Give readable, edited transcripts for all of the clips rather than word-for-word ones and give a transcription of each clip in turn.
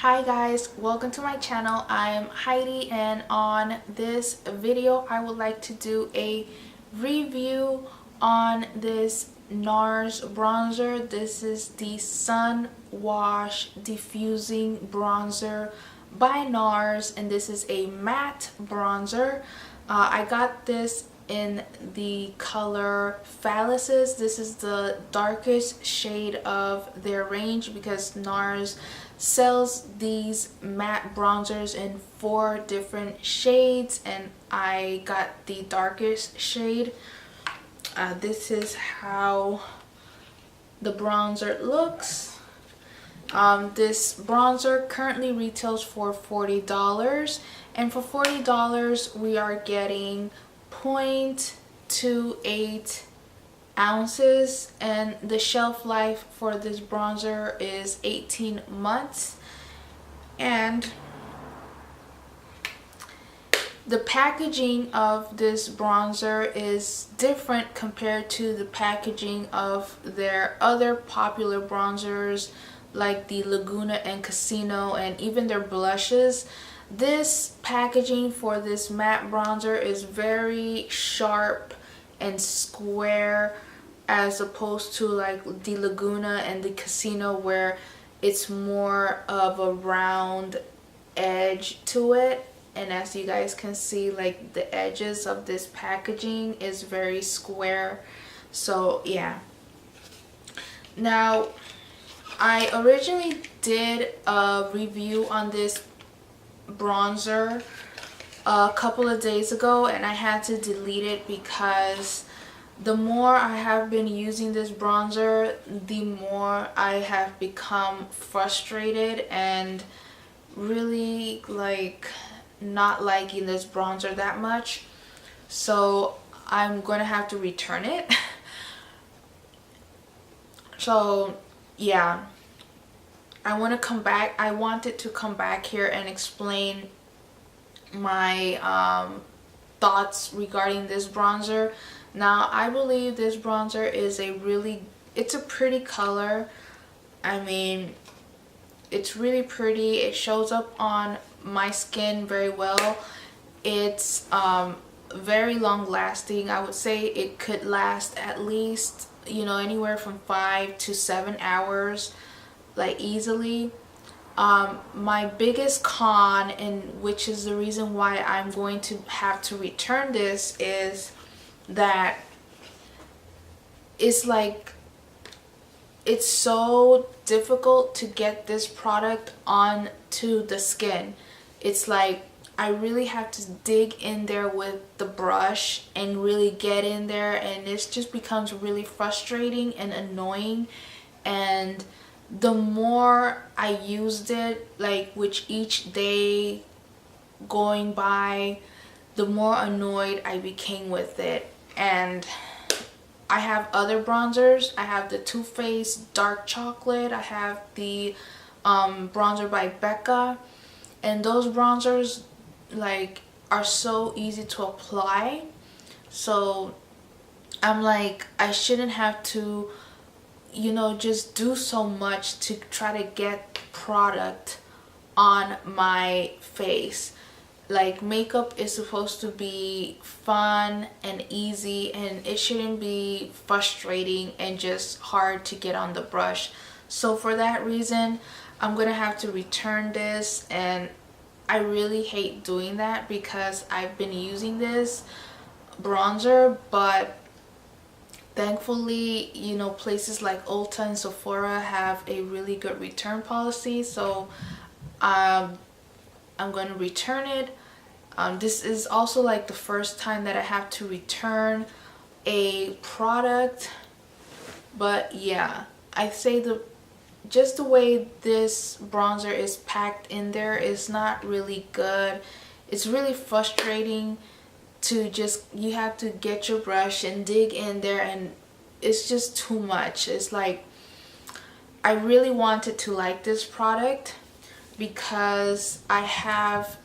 Hi guys, welcome to my channel. I'm Heidi, and on this video I would like to do a review on this Nars bronzer. This is the Sun Wash Diffusing Bronzer by Nars, and this is a matte bronzer. I got this in the color Phalluses. This is the darkest shade of their range because Nars sells these matte bronzers in 4 different shades, and I got the darkest shade. This is how the bronzer looks. This bronzer currently retails for $40, and for $40 we are getting 0.28 ounces, and the shelf life for this bronzer is 18 months. And the packaging of this bronzer is different compared to the packaging of their other popular bronzers like the Laguna and Casino, and even their blushes. This packaging for this matte bronzer is very sharp and square, as opposed to like the Laguna and the Casino, where it's more of a round edge to it. And as you guys can see, like the edges of this packaging is very square. So yeah. Now, I originally did a review on this bronzer a couple of days ago, and I had to delete it because the more I have been using this bronzer, the more I have become frustrated and really like not liking this bronzer that much. So I'm gonna have to return it. So yeah, I wanted to come back here and explain my thoughts regarding this bronzer. Now, I believe this bronzer is it's a pretty color. I mean, it's really pretty. It shows up on my skin very well. It's very long lasting. I would say it could last at least, anywhere from 5 to 7 hours, like easily. My biggest con, and which is the reason why I'm going to have to return this, is that it's so difficult to get this product onto the skin. It's like I really have to dig in there with the brush and really get in there, and it just becomes really frustrating and annoying. And the more I used it, like with each day going by, the more annoyed I became with it. And I have other bronzers. I have the Too Faced Dark Chocolate. I have the bronzer by Becca, and those bronzers like are so easy to apply. So I'm like, I shouldn't have to just do so much to try to get product on my face. Like, makeup is supposed to be fun and easy, and it shouldn't be frustrating and just hard to get on the brush. So for that reason, I'm gonna have to return this, and I really hate doing that because I've been using this bronzer. But thankfully, places like Ulta and Sephora have a really good return policy. So I'm going to return it. This is also like the first time that I have to return a product. But yeah, I say just the way this bronzer is packed in there is not really good. It's really frustrating to you have to get your brush and dig in there, and it's just too much. It's like, I really wanted to like this product because I have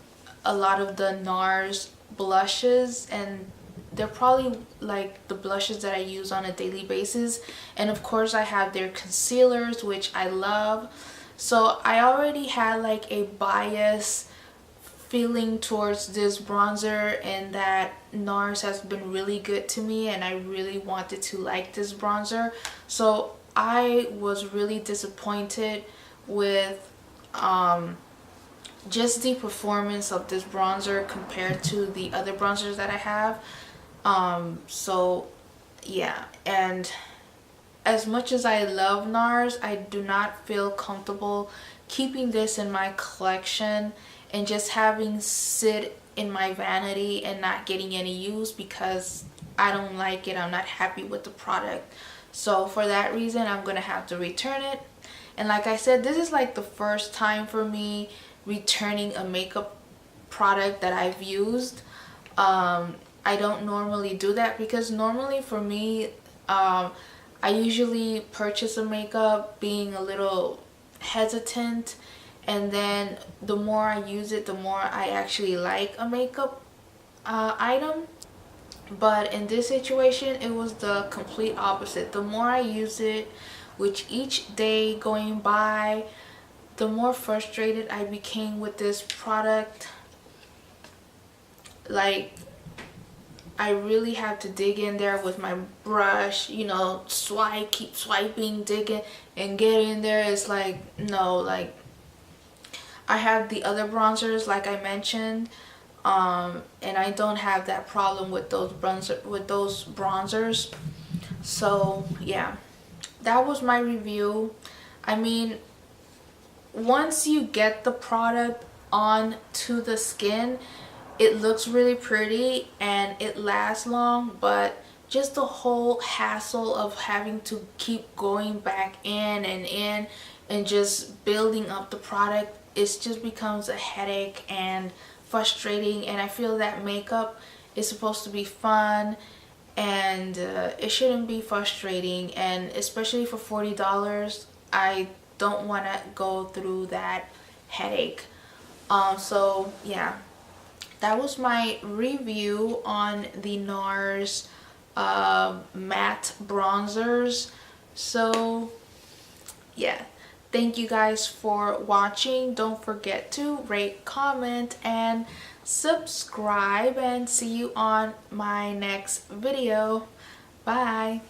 a lot of the Nars blushes, and they're probably like the blushes that I use on a daily basis. And of course I have their concealers, which I love. So I already had like a bias feeling towards this bronzer, and that Nars has been really good to me, and I really wanted to like this bronzer. So I was really disappointed with just the performance of this bronzer compared to the other bronzers that I have. So yeah, and as much as I love Nars, I do not feel comfortable keeping this in my collection and just having sit in my vanity and not getting any use, because I don't like it. I'm not happy with the product. So for that reason, I'm gonna have to return it. And like I said, this is like the first time for me returning a makeup product that I've used. I don't normally do that, because normally for me, I usually purchase a makeup being a little hesitant, and then the more I use it, the more I actually like a makeup item. But in this situation, it was the complete opposite. The more I use it, with each day going by, the more frustrated I became with this product. Like, I really have to dig in there with my brush, you know, swipe, keep swiping, digging, and get in there. It's like, no, like, I have the other bronzers like I mentioned, and I don't have that problem with those bronzers. So yeah, that was my review. I mean, once you get the product on to the skin, it looks really pretty and it lasts long, but just the whole hassle of having to keep going back in and just building up the product, it just becomes a headache and frustrating. And I feel that makeup is supposed to be fun, and it shouldn't be frustrating, and especially for $40, I don't want to go through that headache. So yeah, that was my review on the Nars matte bronzers. So yeah, thank you guys for watching. Don't forget to rate, comment, and subscribe, and see you on my next video. Bye.